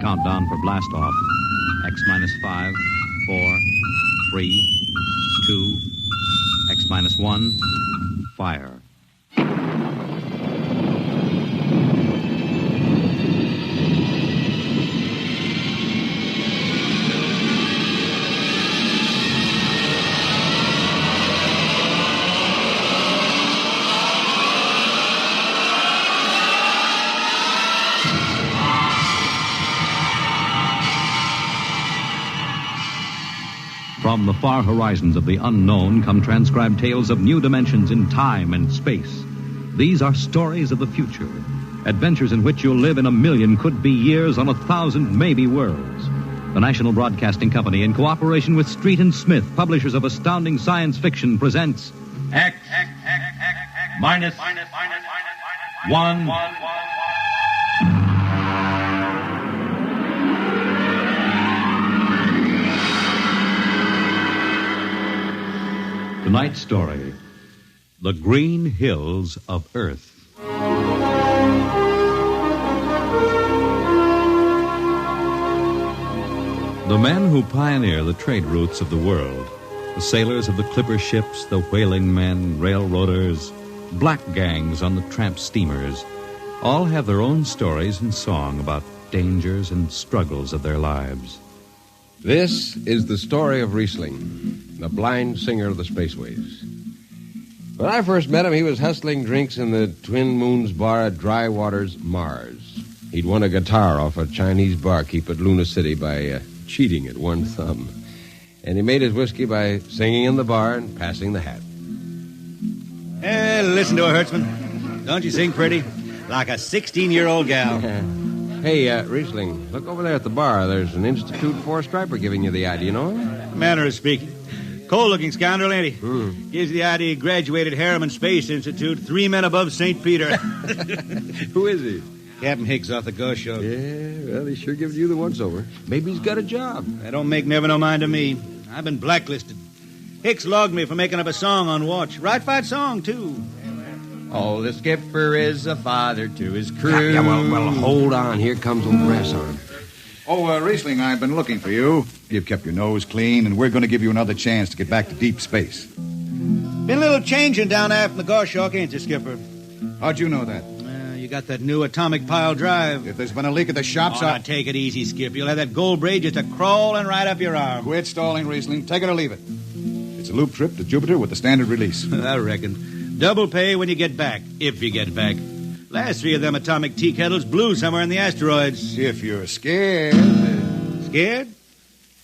Countdown for blast off. X minus 5, 4, 3, 2, X minus 1, fire. From the far horizons of the unknown come transcribed tales of new dimensions in time and space. These are stories of the future, adventures in which you'll live in a million could-be years on 1,000 maybe worlds. The National Broadcasting Company, in cooperation with Street and Smith, publishers of astounding science fiction, presents X minus 1. Tonight's story, The Green Hills of Earth. The men who pioneer the trade routes of the world, the sailors of the clipper ships, the whaling men, railroaders, black gangs on the tramp steamers, all have their own stories and song about dangers and struggles of their lives. This is the story of Riesling, the blind singer of the spaceways. When I first met him, he was hustling drinks in the Twin Moons bar at Dry Waters, Mars. He'd won a guitar off a Chinese barkeep at Luna City by cheating at one thumb. And he made his whiskey by singing in the bar and passing the hat. Hey, listen to her, Hertzman. Don't you sing pretty? Like a 16-year-old gal. Hey, Riesling, look over there at the bar. There's an Institute 4 striper giving you the eye. Do you know him? Manner of speaking. Cold-looking scoundrel, ain't he? Gives the idea he graduated Harriman Space Institute, 3 men above St. Peter. Who is he? Captain Hicks off the Ghost Show. Yeah, well, he sure gives you the once-over. Maybe he's got a job. That don't make never no mind to me. I've been blacklisted. Hicks logged me for making up a song on watch. Right fight song, too. Oh, the skipper is a father to his crew. Yeah, well, hold on. Here comes old Brass on. Oh, Riesling, I've been looking for you. You've kept your nose clean, and we're going to give you another chance to get back to deep space. Been a little changing down aft in the Goshawk, ain't you, Skipper? How'd you know that? You got that new atomic pile drive. If there's been a leak at the shops, now take it easy, Skip. You'll have that gold braid just a-crawling right up your arm. Quit stalling, Riesling. Take it or leave it. It's a loop trip to Jupiter with the standard release. I reckon. Double pay when you get back, if you get back. Last 3 of them atomic tea kettles blew somewhere in the asteroids. If you're scared. Scared?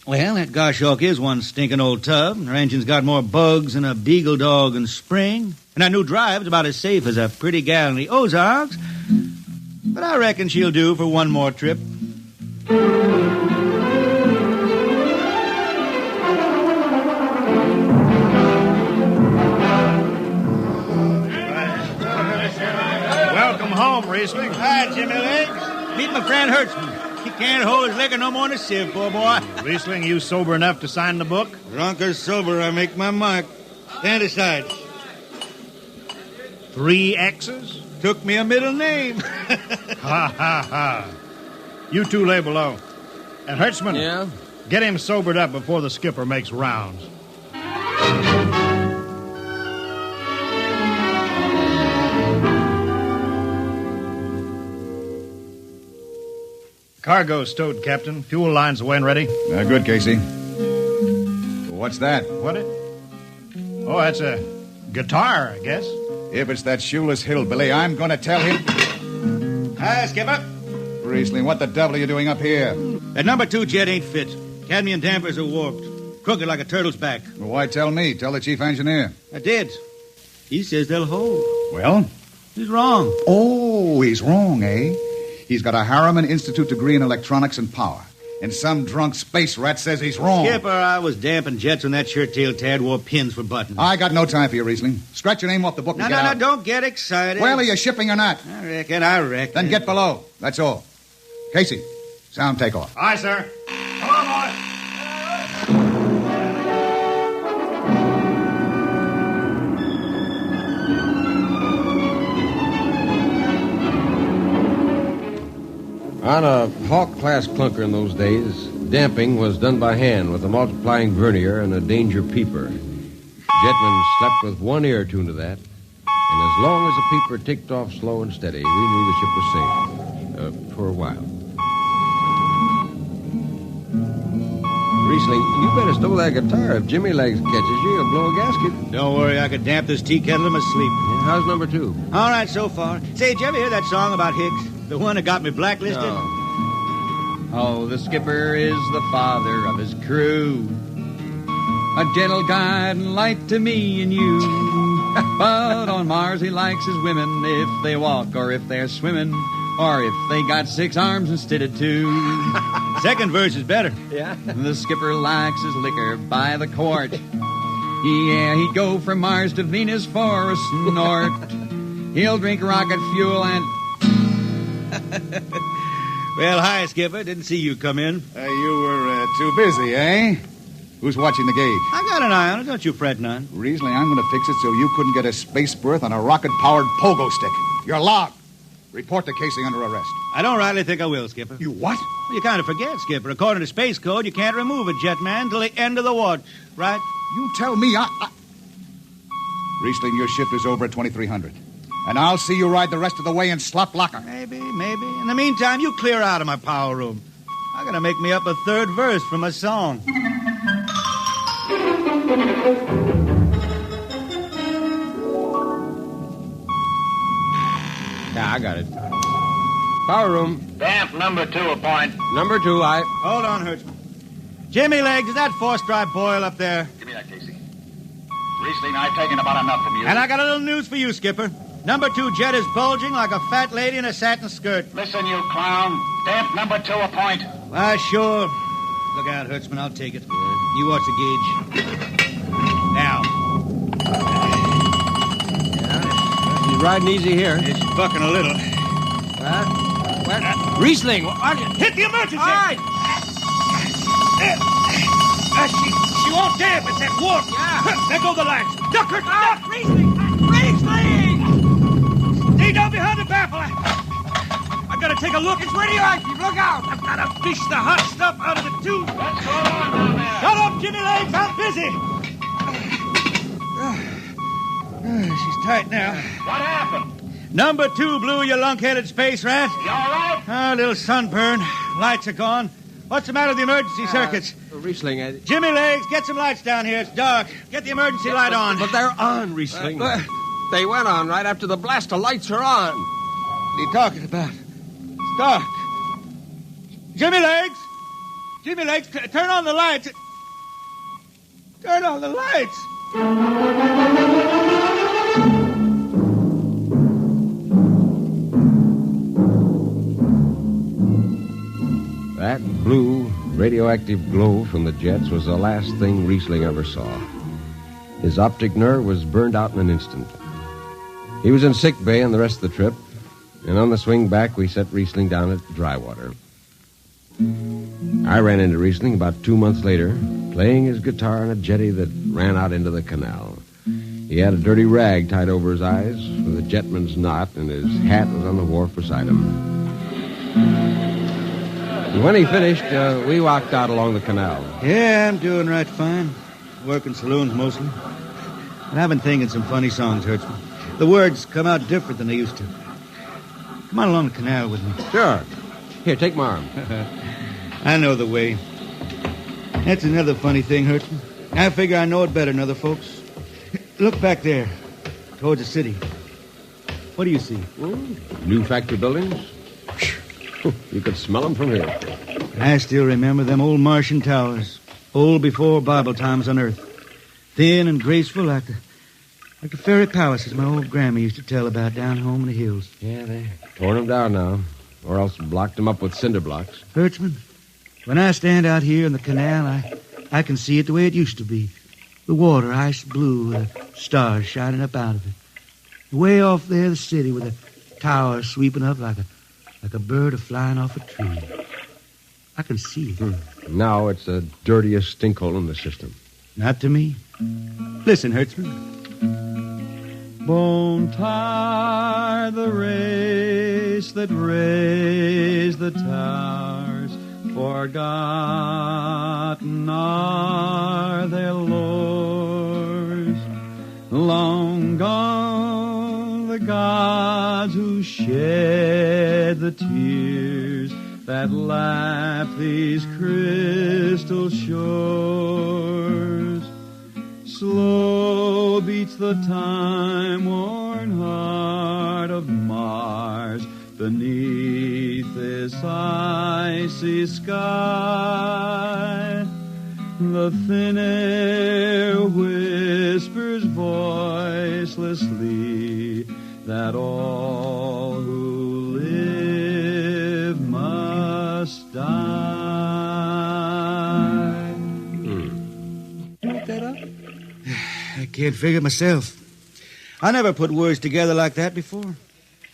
Well, that Goshawk is one stinking old tub. Her engine's got more bugs than a beagle dog in spring. And that new drive's about as safe as a pretty gal in the Ozarks. But I reckon she'll do for one more trip. Welcome home, Riesling. Hi, Jimmy Legs. Meet my friend Hertzman. He can't hold his liquor no more than a sieve, poor boy. Riesling, you sober enough to sign the book? Drunk or sober, I make my mark. Stand aside. 3 X's? Took me a middle name. Ha, ha, ha. You 2 lay below. And Hertzman, Yeah? get him sobered up before the skipper makes rounds. Cargo stowed, Captain. Fuel lines away and ready. Good, Casey. What's that? What it? Oh, that's a guitar, I guess. If it's that shoeless hillbilly, I'm going to tell him... Hi, Skipper. Riesling, what the devil are you doing up here? That number 2 jet ain't fit. Cadmium dampers are warped. Crooked like a turtle's back. Well, why tell me? Tell the chief engineer. I did. He says they'll hold. Well? He's wrong. Oh, he's wrong, eh? He's got a Harriman Institute degree in electronics and power. And some drunk space rat says he's wrong. Skipper, I was damping jets when that shirt-tailed tad wore pins for buttons. I got no time for you, Riesling. Scratch your name off the book and get out. No, don't get excited. Well, are you shipping or not? I reckon. Then get below. That's all. Casey, sound takeoff. Aye, sir. Come on, boy. On a Hawk-class clunker in those days, damping was done by hand with a multiplying vernier and a danger peeper. Jetman slept with one ear tuned to that, and as long as the peeper ticked off slow and steady, we knew the ship was safe. For a while. Riesling, you better stow that guitar. If Jimmy Legs catches you, he'll blow a gasket. Don't worry, I could damp this tea kettle in my sleep. Yeah, how's number 2? All right, so far. Say, did you ever hear that song about Hicks? The one that got me blacklisted? No. Oh, the skipper is the father of his crew. A gentle guide and light to me and you. But on Mars he likes his women if they walk or if they're swimming or if they got 6 arms instead of 2. Second verse is better. Yeah? The skipper likes his liquor by the quart. Yeah, he'd go from Mars to Venus for a snort. He'll drink rocket fuel and... Well, hi, Skipper. Didn't see you come in. You were too busy, eh? Who's watching the gauge? I got an eye on it. Don't you fret none. Riesling, I'm going to fix it so you couldn't get a space berth on a rocket-powered pogo stick. You're logged. Report to Casey under arrest. I don't rightly think I will, Skipper. You what? Well, you kind of forget, Skipper. According to Space Code, you can't remove a jetman till the end of the watch, right? You tell me Riesling, your shift is over at 2300. And I'll see you ride the rest of the way in slop locker. Maybe. In the meantime, you clear out of my power room. I gotta make me up a third verse from a song. Yeah, I got it. Power room. Damp number 2 a point. Number 2, Hold on, Hertzman. Jimmy Legs, is that force-drive boil up there? Give me that, Casey. Riesling, I've taken about enough from you. And I got a little news for you, Skipper. Number 2 jet is bulging like a fat lady in a satin skirt. Listen, you clown. Damp number 2 a point. Why, sure. Look out, Hertzman. I'll take it. You watch the gauge. Now. He's riding easy here. It's bucking a little. What? Riesling, Hit the emergency! All right. She won't damp. It's that warp. Yeah. There go the lights. Duck her! Duck! Riesling! Stay down behind the baffle. I gotta take a look. It's radioactive. Look out! I've gotta fish the hot stuff out of the tube. What's going on down there? Shut up, Jimmy Legs. I'm busy. She's tight now. What happened? Number 2 blew, you lunk-headed space rat. You all right? A little sunburn. Lights are gone. What's the matter with the emergency circuits? Riesling, Jimmy Legs, get some lights down here. It's dark. Get the emergency light on. But they're on, Riesling. They went on right after the blast. The lights are on. What are you talking about? It's dark. Jimmy Legs! Jimmy Legs, turn on the lights. Turn on the lights. That blue, radioactive glow from the jets was the last thing Riesling ever saw. His optic nerve was burned out in an instant. He was in sick bay on the rest of the trip, and on the swing back, we set Riesling down at Drywater. I ran into Riesling about 2 months later, playing his guitar on a jetty that ran out into the canal. He had a dirty rag tied over his eyes with a jetman's knot, and his hat was on the wharf beside him. And when he finished, we walked out along the canal. Yeah, I'm doing right fine. Working saloons mostly. And I've been thinking some funny songs, Hertzman. The words come out different than they used to. Come on along the canal with me. Sure. Here, take my arm. I know the way. That's another funny thing, Hertzman. I figure I know it better than other folks. Look back there, towards the city. What do you see? New factory buildings? You could smell them from here. I still remember them old Martian towers, old before Bible times on Earth. Thin and graceful like the fairy palaces my old grandma used to tell about down home in the hills. Yeah, they torn them down now, or else blocked them up with cinder blocks. Hertzman, when I stand out here in the canal, I can see it the way it used to be. The water ice blue with the stars shining up out of it. Way off there, the city with the towers sweeping up like a bird flying off a tree. I can see it. Now it's the dirtiest stinkhole in the system. Not to me. Listen, Hertzman. Won't tire the race that races rise the towers, forgotten are their lores. Long gone the gods who shed the tears that lap these crystal shores. Slow beats the time-worn heart of Mars beneath this icy sky. The thin air whispers voicelessly that all who live must die. Look that up? I can't figure it myself. I never put words together like that before.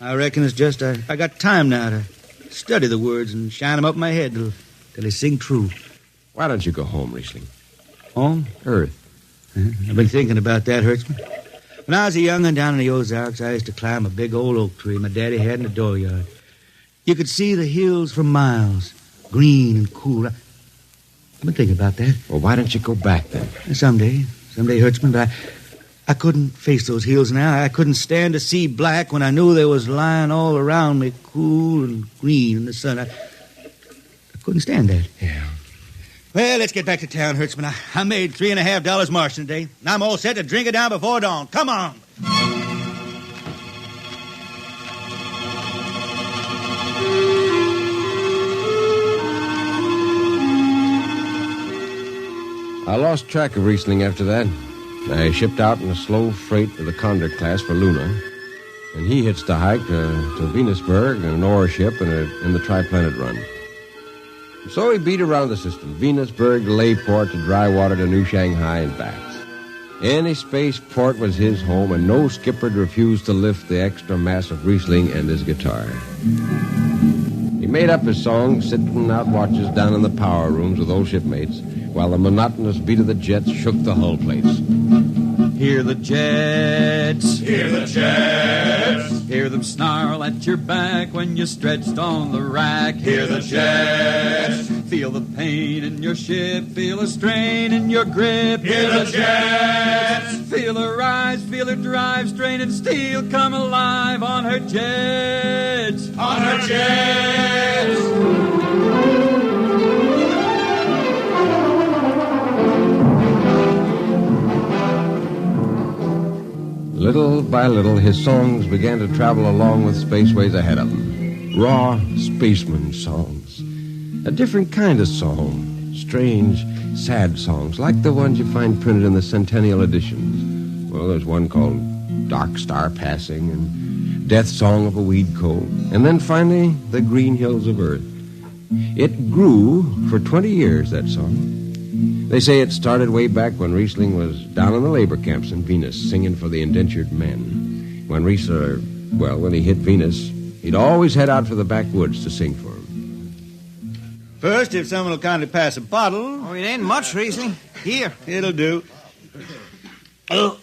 I reckon it's just I got time now to study the words and shine them up my head till they sing true. Why don't you go home, Riesling? Home? Earth. I've been thinking about that, Hertzman. When I was a young'un down in the Ozarks, I used to climb a big old oak tree my daddy had in the dooryard. You could see the hills for miles, green and cool. I've been thinking about that. Well, why don't you go back then? Someday, Hertzman, but I couldn't face those hills now. I couldn't stand to see black when I knew they was lying all around me, cool and green in the sun. I couldn't stand that. Yeah. Well, let's get back to town, Hertzman. I made $3.50 marching today, and I'm all set to drink it down before dawn. Come on. I lost track of Riesling after that. I shipped out in a slow freight of the Condor class for Luna, and he hitched a hike to Venusberg in an ore ship in the Triplanet run. So he beat around the system, Venusberg to Layport to Drywater to New Shanghai and back. Any spaceport was his home, and no skipper'd refuse to lift the extra mass of Riesling and his guitar. He made up his songs sitting out watches down in the power rooms with old shipmates, while the monotonous beat of the jets shook the hull plates. Hear the jets. Hear the jets. Hear them snarl at your back when you're stretched on the rack. Hear the jets. Feel the pain in your ship. Feel a strain in your grip. Hear the jets. Feel her rise, feel her drive, straining steel come alive on her jets. On her jets. Little by little, his songs began to travel along with spaceways ahead of him. Raw spaceman songs. A different kind of song. Strange, sad songs, like the ones you find printed in the Centennial editions. Well, there's one called Dark Star Passing and Death Song of a Weed Cold. And then finally, The Green Hills of Earth. It grew for 20 years, that song. They say it started way back when Riesling was down in the labor camps in Venus singing for the indentured men. When when he hit Venus, he'd always head out for the backwoods to sing for him. First, if someone will kindly pass a bottle. Oh, it ain't much, Riesling. Here. It'll do. Oh,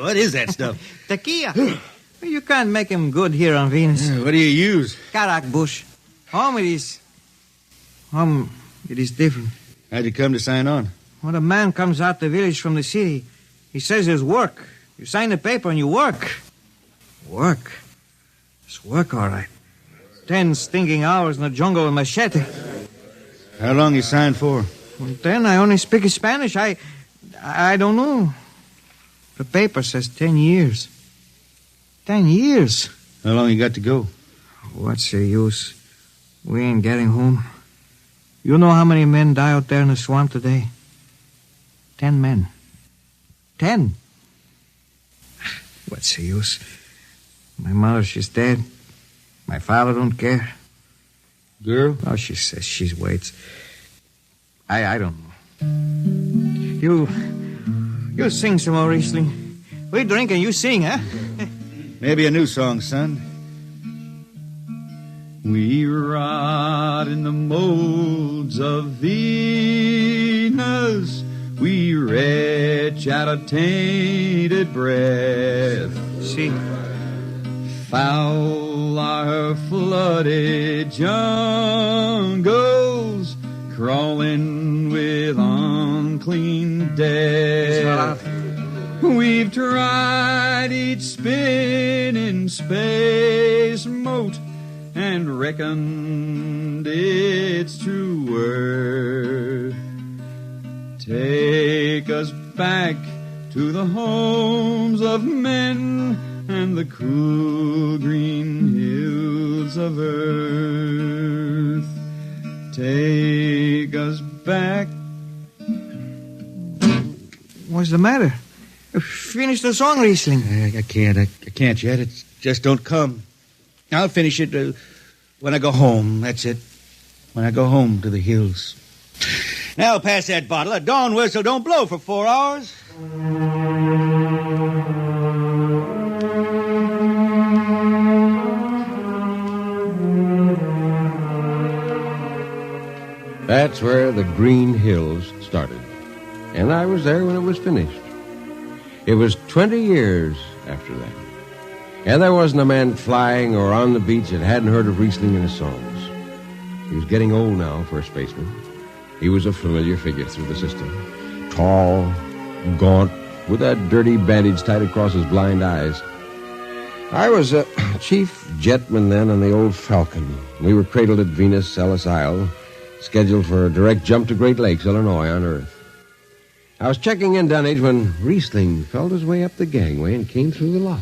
what is that stuff? Tequila. You can't make him good here on Venus. What do you use? Karak bush. It is different. How'd you come to sign on? When a man comes out the village from the city, he says there's work. You sign the paper and you work. Work? It's work, all right. 10 stinking hours in the jungle with machete. How long you signed for? Well, then I only speak Spanish. I don't know. The paper says 10 years. 10 years? How long you got to go? What's the use? We ain't getting home. You know how many men die out there in the swamp today? 10 men. 10. What's the use? My mother, she's dead. My father don't care. Girl? Oh, she says she waits. I don't know. You sing some more, Riesling. We drink and you sing, huh? Maybe a new song, son. We rot in the molds of Venus. We retch out a tainted breath. See. Foul are flooded jungles, crawling with unclean death. We've tried each spinning space mote and reckoned its true worth. Take us back to the homes of men and the cool green hills of earth. Take us back. What's the matter? Finish the song, Riesling. I can't yet. It just don't come. I'll finish it when I go home. That's it. When I go home to the hills. Now pass that bottle. A dawn whistle don't blow for 4 hours. That's where the Green Hills started. And I was there when it was finished. It was 20 years after that. And there wasn't a man flying or on the beach that hadn't heard of Riesling and his songs. He was getting old now for a spaceman. He was a familiar figure through the system. Tall, gaunt, with that dirty bandage tied across his blind eyes. I was a chief jetman then on the old Falcon. We were cradled at Venus, Ellis Isle, scheduled for a direct jump to Great Lakes, Illinois, on Earth. I was checking in, Dunnage, when Riesling felt his way up the gangway and came through the lock.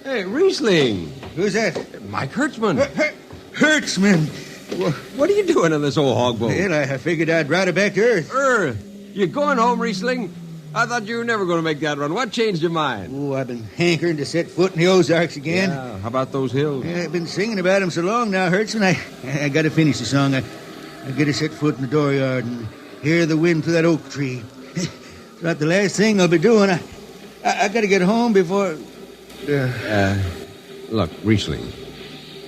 Hey, Riesling! Who's that? Mike Hertzman. Hertzman! What are you doing on this old hog boat? Well, I figured I'd ride it back to Earth. Earth? You going home, Riesling? I thought you were never going to make that run. What changed your mind? Oh, I've been hankering to set foot in the Ozarks again. Yeah, how about those hills? Yeah, I've been singing about them so long now, Hertzman. I got to finish the song. I got to set foot in the dooryard and hear the wind through that oak tree. It's about the last thing I'll be doing. I got to get home before... Look, Riesling,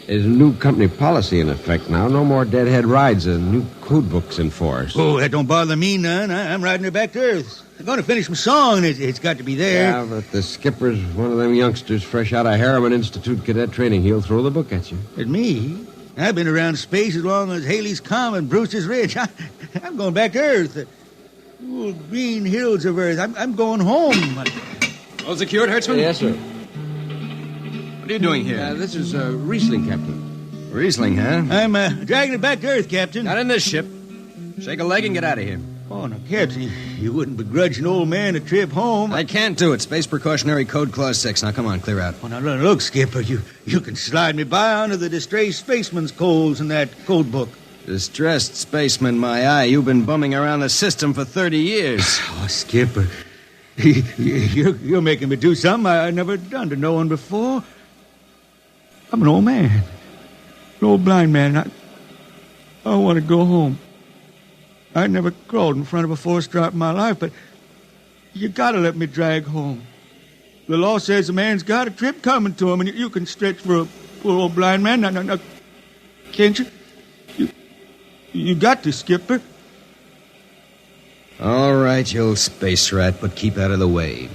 there's a new company policy in effect now. No more deadhead rides and new code books in force. Oh, that don't bother me none. I'm riding it back to Earth. I'm going to finish my song. It's got to be there. Yeah, but the skipper's one of them youngsters fresh out of Harriman Institute cadet training. He'll throw the book at you. At me? I've been around space as long as Haley's Common, Brewster's Ridge. I'm going back to Earth. The green hills of Earth. I'm going home. All secured, Hertzman? Yes, sir. What are you doing here? This is Riesling, Captain. Riesling, huh? I'm dragging it back to Earth, Captain. Not in this ship. Shake a leg and get out of here. Oh, now, Captain, you wouldn't begrudge an old man a trip home. I can't do it. Space Precautionary Code Clause 6. Now, come on, clear out. Oh, now, look, Skipper, you can slide me by onto the distressed spaceman's coals in that code book. Distressed spaceman, my eye. You've been bumming around the system for 30 years. Oh, Skipper, you're making me do something I never done to no one before. I'm an old man, an old blind man. I want to go home. I never crawled in front of a force drop in my life, but you got to let me drag home. The law says a man's got a trip coming to him, and you can stretch for a poor old blind man. Now, can't you? You got to, Skipper. All right, you old space rat, but keep out of the way.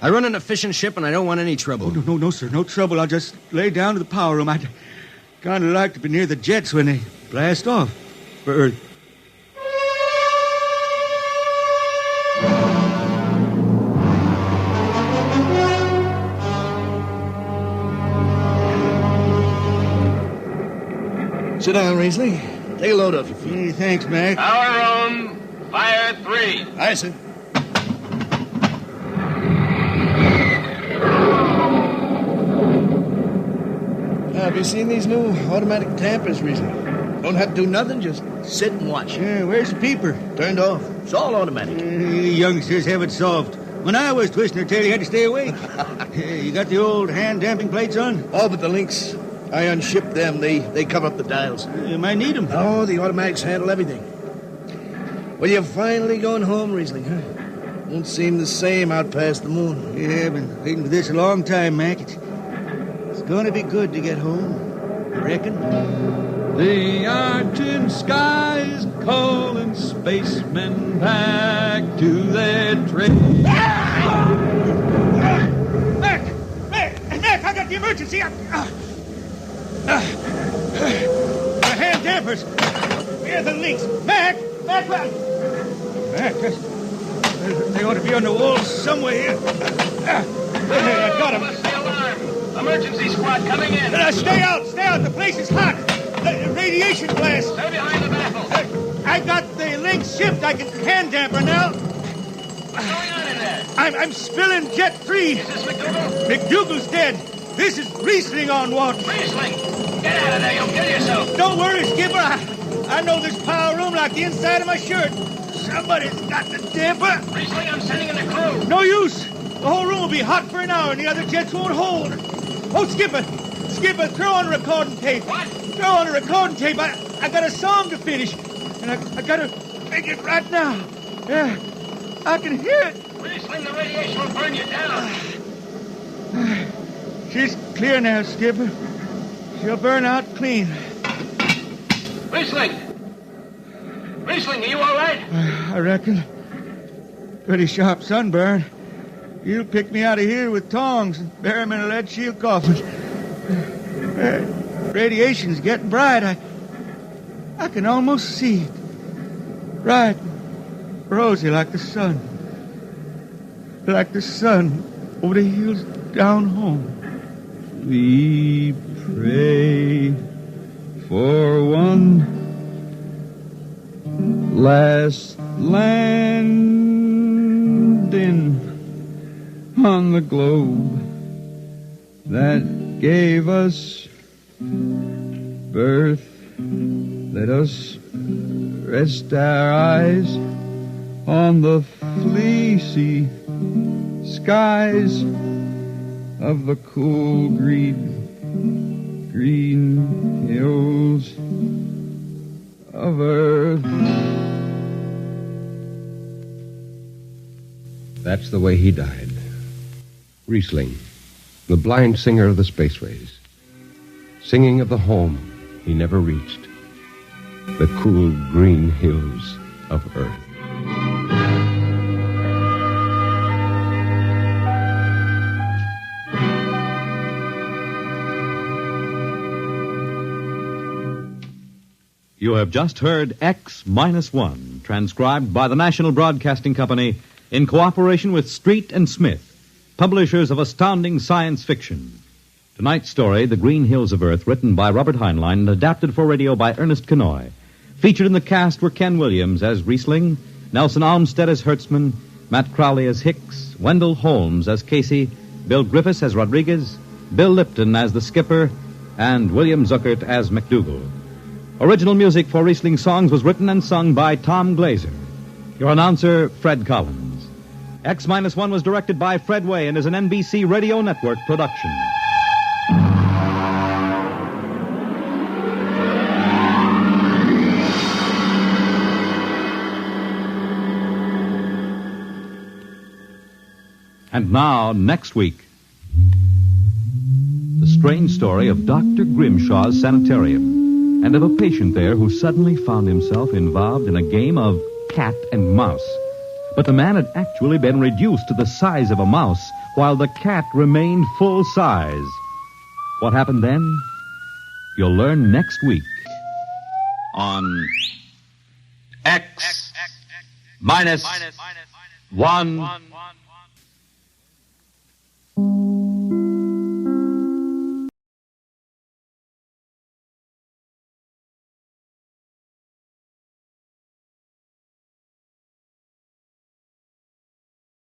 I run an efficient ship, and I don't want any trouble. Oh, no, sir, no trouble. I'll just lay down to the power room. I'd kind of like to be near the jets when they blast off for Earth. Sit down, Riesling. Take a load off your feet. Hey, thanks, Mac. Power room, fire 3. Aye, sir. Have you seen these new automatic tampers, Riesling? Don't have to do nothing, just sit and watch. Yeah, where's the peeper? Turned off. It's all automatic. You youngsters have it solved. When I was twisting her tail, you had to stay awake. You got the old hand-damping plates on? Oh, but the links, I unshipped them. They cover up the dials. You might need them. Oh, the automatics handle everything. Well, you're finally going home, Riesling, huh? Won't seem the same out past the moon. Yeah, I've been waiting for this a long time, Mac. It's going to be good to get home, I reckon. The argent sky is calling spacemen back to their trade. Mac, I got the emergency. The hand dampers. Where are the links? Mac! Mac! They ought to be on the wall somewhere here. I got them. Stay alarm. Emergency squad coming in. Stay out! Stay out! The place is hot. Radiation blast. Stay behind the baffle. I got the links shipped. I can hand damper now. What's going on in there? I'm spilling jet free. Is this McDougal? McDougal's dead. This is Riesling on watch. Riesling! Get out of there. You'll kill yourself. Don't worry, Skipper. I know this power room like the inside of my shirt. Somebody's got the damper. Riesling, I'm sending in the crew. No use. The whole room will be hot for an hour and the other jets won't hold. Oh, Skipper, throw on recording tape. What? Throw on a recording tape. I got a song to finish, and I got to make it right now. Yeah, I can hear it. Riesling, the radiation will burn you down. She's clear now, Skipper. She'll burn out clean. Riesling! Riesling, are you all right? I reckon. Pretty sharp sunburn. You'll pick me out of here with tongs and bury me in a lead shield coffin. Radiation's getting bright. I can almost see it. Bright, rosy like the sun. Like the sun over the hills down home. We pray for one last landing on the globe that gave us birth. Let us rest our eyes on the fleecy skies of the cool green hills of earth. That's the way he died. Riesling, the blind singer of the spaceways, singing of the home he never reached, the cool green hills of Earth. You have just heard X-1, transcribed by the National Broadcasting Company in cooperation with Street and Smith, publishers of astounding science fiction. Tonight's story, The Green Hills of Earth, written by Robert Heinlein and adapted for radio by Ernest Kenoy. Featured in the cast were Ken Williams as Riesling, Nelson Almstead as Hertzman, Matt Crowley as Hicks, Wendell Holmes as Casey, Bill Griffiths as Rodriguez, Bill Lipton as the Skipper, and William Zuckert as McDougal. Original music for Riesling songs was written and sung by Tom Glazer. Your announcer, Fred Collins. X-1 was directed by Fred Way and is an NBC Radio Network production. And now, next week, the strange story of Dr. Grimshaw's sanitarium and of a patient there who suddenly found himself involved in a game of cat and mouse. But the man had actually been reduced to the size of a mouse, while the cat remained full size. What happened then? You'll learn next week on X-1.